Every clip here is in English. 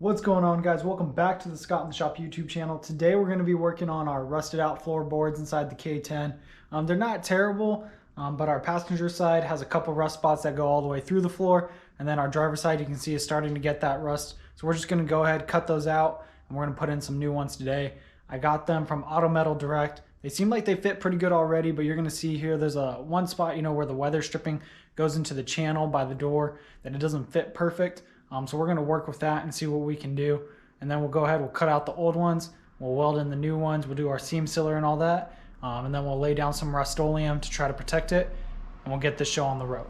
What's going on, guys? Welcome back to the Scott in the Shop YouTube channel. Today we're going to be working on our rusted out floorboards inside the K10. They're not terrible, but our passenger side has a couple rust spots that go all the way through the floor, and then our driver's side you can see is starting to get that rust. So we're just going to go ahead, cut those out, and we're going to put in some new ones today. I got them from Auto Metal Direct. They seem like they fit pretty good already, but you're going to see here there's a one spot, where the weather stripping goes into the channel by the door that it doesn't fit perfect. So we're going to work with that and see what we can do. And then we'll go ahead, we'll cut out the old ones, we'll weld in the new ones, we'll do our seam sealer and all that. And then we'll lay down some Rust-Oleum to try to protect it, and we'll get this show on the road.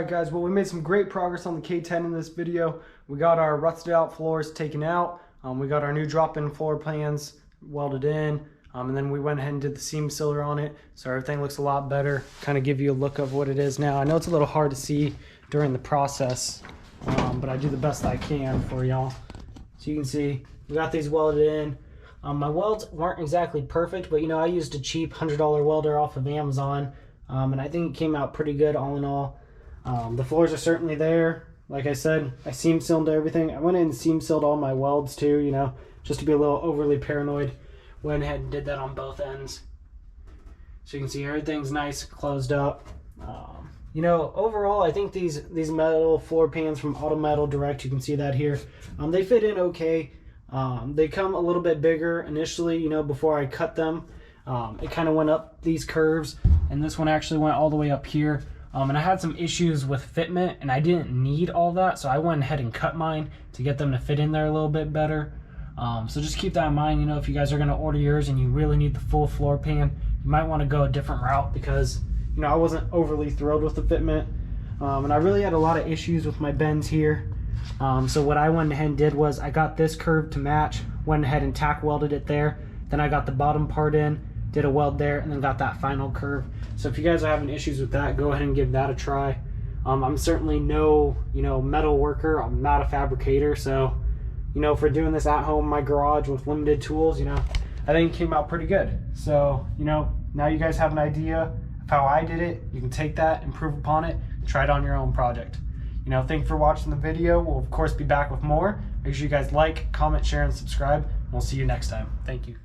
Alright guys, well we made some great progress on the K10 in this video. We got our rusted out floors taken out. We got our new drop-in floor plans welded in. And then we went ahead and did the seam sealer on it. So everything looks a lot better. Kind of give you a look of what it is now. I know it's a little hard to see during the process, but I do the best I can for y'all. So you can see, we got these welded in. My welds weren't exactly perfect, but you know, I used a cheap $100 welder off of Amazon. And I think it came out pretty good all in all. The floors are certainly there. Like I said, I seam sealed everything. I went in and seam sealed all my welds too, you know, just to be a little overly paranoid. Went ahead and did that on both ends. So you can see everything's nice, closed up. You know, overall, I think these metal floor pans from Auto Metal Direct, you can see that here, they fit in okay. They come a little bit bigger initially, you know, before I cut them. It kind of went up these curves, and this one actually went all the way up here. And I had some issues with fitment, and I didn't need all that, so I went ahead and cut mine to get them to fit in there a little bit better. So just keep that in mind, you know, if you guys are going to order yours and you really need the full floor pan, you might want to go a different route because, you know, I wasn't overly thrilled with the fitment. And I really had a lot of issues with my bends here. So what I went ahead and did was I got this curve to match, went ahead and tack welded it there. Then I got the bottom part in, did a weld there, and then got that final curve. So if you guys are having issues with that, go ahead and give that a try. I'm certainly no, you know, metal worker. I'm not a fabricator, so, you know, for doing this at home in my garage with limited tools, you know, I think it came out pretty good. So, you know, now you guys have an idea of how I did it. You can take that, improve upon it, try it on your own project. You know, thank you for watching the video. We'll of course be back with more. Make sure you guys like, comment, share, and subscribe. We'll see you next time. Thank you.